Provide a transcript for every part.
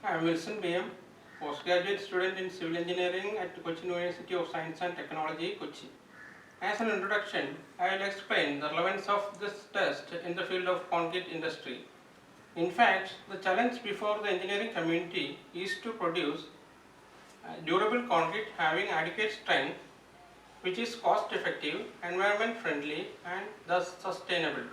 I am Wilson BM, postgraduate student in civil engineering at Cochin University of Science and Technology, Kochi. As an introduction, I will explain the relevance of this test in the field of concrete industry. In fact, the challenge before the engineering community is to produce durable concrete having adequate strength, which is cost effective, environment friendly, and thus sustainable.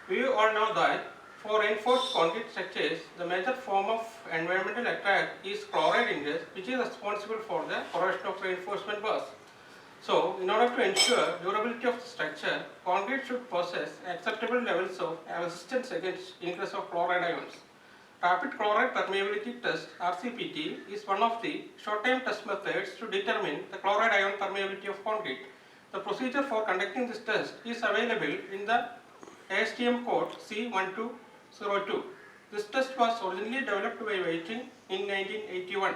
We all know that for reinforced concrete structures, the major form of environmental attack is chloride ingress, which is responsible for the corrosion of reinforcement bars. So, in order to ensure durability of the structure, concrete should possess acceptable levels of resistance against ingress of chloride ions. Rapid chloride permeability test (RCPT) is one of the short-term test methods to determine the chloride ion permeability of concrete. The procedure for conducting this test is available in the ASTM code C1202. This test was originally developed by Whiting in 1981.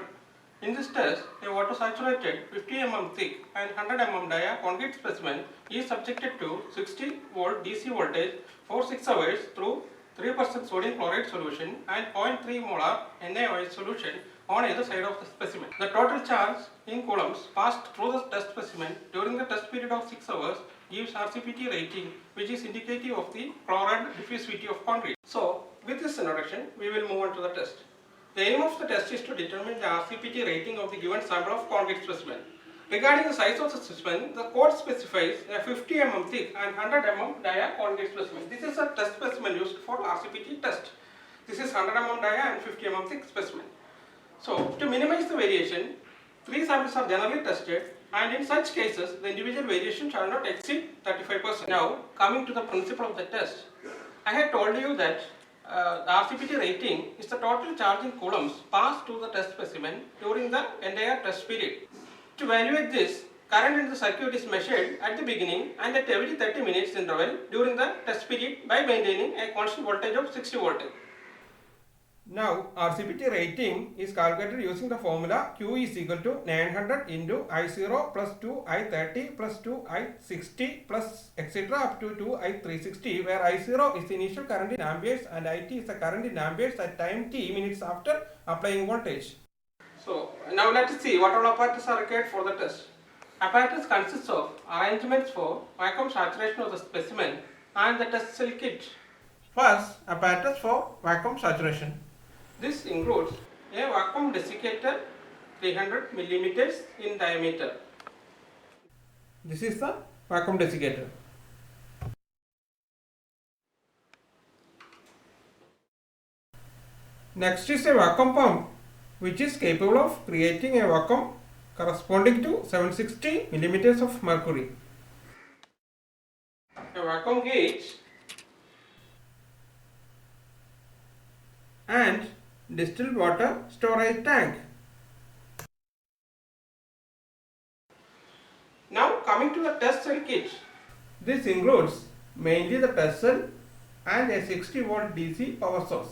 In this test, a water saturated 50 mm thick and 100 mm dia concrete specimen is subjected to 60 volt DC voltage for 6 hours through 3% sodium chloride solution and 0.3 molar NaOH solution on either side of the specimen. The total charge in coulombs passed through the test specimen during the test period of 6 hours gives RCPT rating, which is indicative of the chloride diffusivity of concrete. So, with this introduction, we will move on to the test. The aim of the test is to determine the RCPT rating of the given sample of concrete specimen. Regarding the size of the specimen, the code specifies a 50 mm thick and 100 mm dia concrete specimen. This is a test specimen used for RCPT test. This is 100 mm dia and 50 mm thick specimen. So, to minimize the variation, 3 samples are generally tested, and in such cases, the individual variation shall not exceed 35%. Now, coming to the principle of the test, I had told you that the RCPT rating is the total charge in coulombs passed to the test specimen during the entire test period. To evaluate this, current in the circuit is measured at the beginning and at every 30 minutes interval during the test period by maintaining a constant voltage of 60 voltage. Now, RCPT rating is calculated using the formula Q is equal to 900 into I0 plus 2I30 plus 2I60 plus etc. up to 2I360, where I0 is the initial current in amperes and IT is the current in amperes at time t minutes after applying voltage. So, now let us see what all apparatus are required for the test. Apparatus consists of arrangements for vacuum saturation of the specimen and the test cell kit. First, apparatus for vacuum saturation. This includes a vacuum desiccator 300 mm in diameter. This is the vacuum desiccator. Next is a vacuum pump, which is capable of creating a vacuum corresponding to 760 mm of mercury. A vacuum gauge and distilled water storage tank. Now coming to the test cell kit. This includes mainly the test cell and a 60 volt DC power source.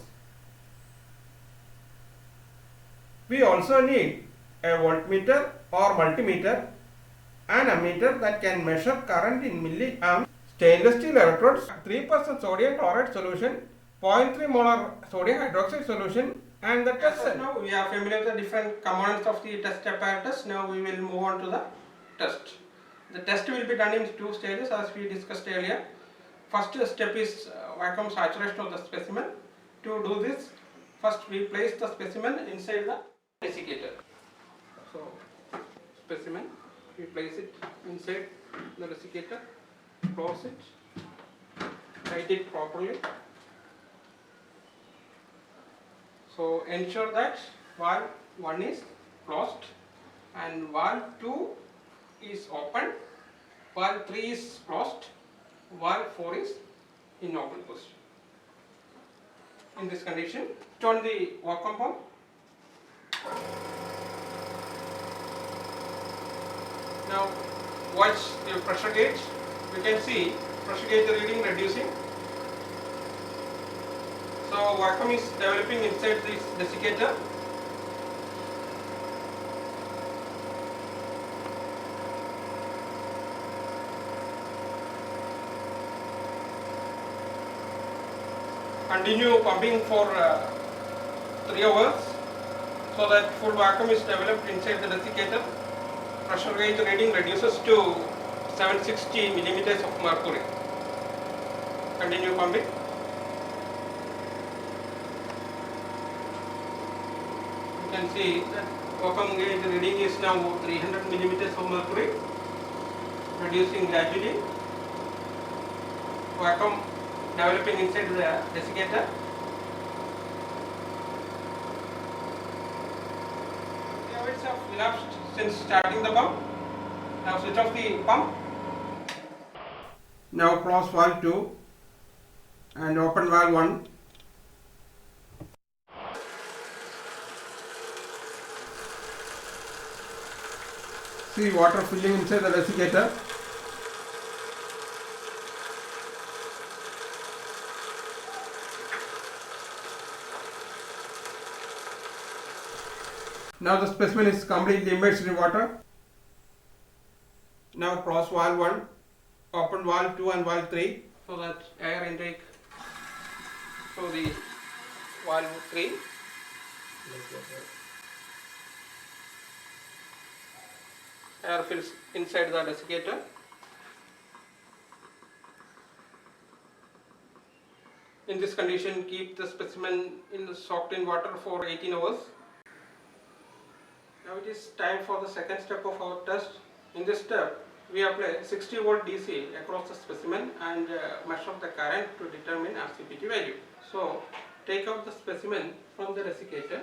We also need a voltmeter or multimeter, an ammeter that can measure current in milliamps, stainless steel electrodes, 3% sodium chloride solution, 0.3 molar sodium hydroxide solution, and the test cell. Now we are familiar with the different components of the test apparatus. Now we will move on to the test. The test will be done in 2 stages as we discussed earlier. First step is vacuum saturation of the specimen. To do this, first we place the specimen inside the desiccator. So, specimen, we place it inside the desiccator, close it, tight it properly. So, ensure that valve 1 is closed and valve 2 is open, valve 3 is closed, valve 4 is in open position. In this condition, turn the vacuum pump. Now watch the pressure gauge. You can see pressure gauge reading reducing. So vacuum is developing inside this desiccator. Continue pumping for 3 hours so that full vacuum is developed inside the desiccator. Pressure gauge reading reduces to 760 millimeters of mercury. Continue pumping. You can see that vacuum gauge reading is now 300 millimeters of mercury, reducing gradually. Vacuum developing inside the desiccator. 3 hours have elapsed since starting the pump. Now switch off the pump. Now close valve 2 and open valve 1. See water filling inside the desiccator. Now the specimen is completely immersed in water. Now close valve 1, open valve 2 and valve 3 so that air intake through the valve 3. Air fills inside the desiccator. In this condition, keep the specimen soaked in water for 18 hours. Now it is time for the second step of our test. In this step, we apply 60 volt DC across the specimen and measure the current to determine RCPT value. So, take out the specimen from the desiccator.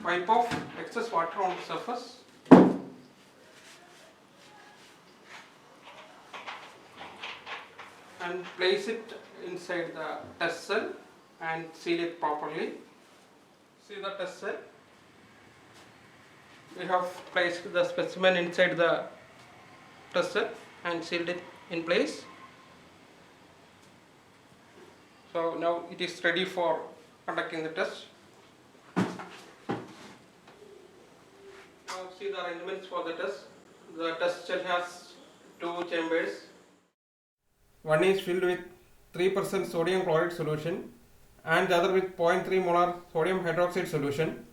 Wipe off excess water on the surface. And place it inside the test cell and seal it properly. See the test cell. We have placed the specimen inside the test cell and sealed it in place. So now it is ready for conducting the test. Now see the arrangements for the test. The test cell has 2 chambers. One is filled with 3% sodium chloride solution and the other with 0.3 molar sodium hydroxide solution.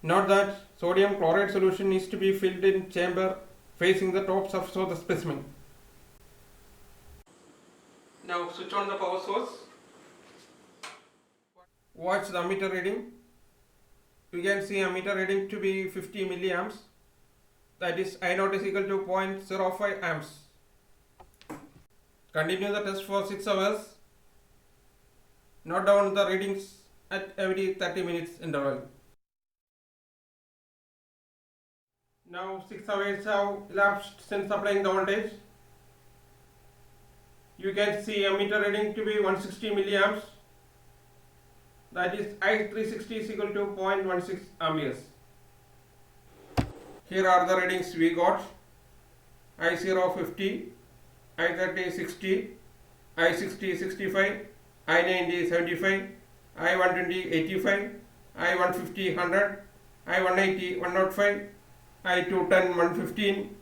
Note that sodium chloride solution needs to be filled in chamber facing the top surface of the specimen. Now switch on the power source. Watch the ammeter reading. You can see ammeter reading to be 50 milliamps. That is I naught is equal to 0.05 amps. Continue the test for 6 hours. Note down the readings at every 30 minutes interval. Now 6 hours have elapsed since applying the voltage. You can see ammeter reading to be 160 milliamps. That is I360 is equal to 0.16 amperes. Here are the readings we got. I0 50, I30 60, I60 65, I90 75, I120 85, I150 100, I180 105, I210 115,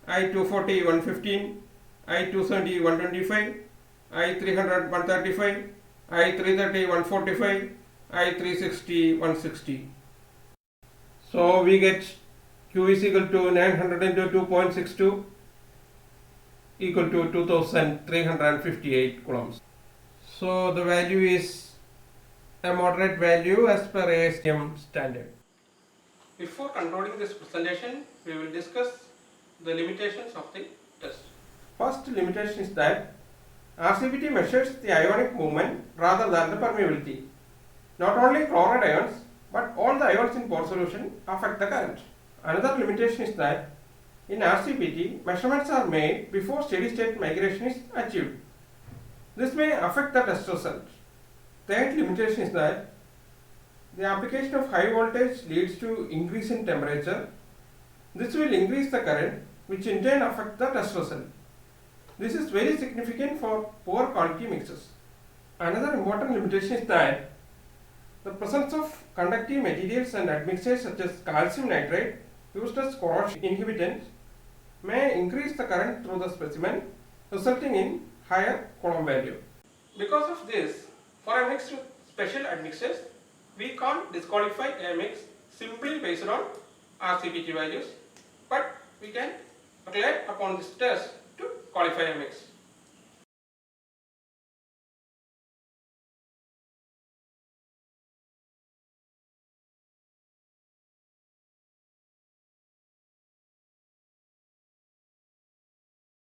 I240 115, I270 125, I300 135, I330 145, I360 160. So we get Q is equal to 902.62 equal to 2358 coulombs. So the value is a moderate value as per ASTM standard. Before concluding this presentation, we will discuss the limitations of the test. First limitation is that RCPT measures the ionic movement rather than the permeability. Not only chloride ions, but all the ions in pore solution affect the current. Another limitation is that in RCPT, measurements are made before steady state migration is achieved. This may affect the test result. Third limitation is that the application of high voltage leads to increase in temperature. This will increase the current, which in turn affect the test result. This is very significant for poor quality mixes. Another important limitation is that the presence of conductive materials and admixtures such as calcium nitride used as corrosion inhibitant may increase the current through the specimen, resulting in higher Coulomb value. Because of this, for a mix with special admixtures, we can't disqualify a mix simply based on RCPT values, but we can rely upon this test to qualify a mix.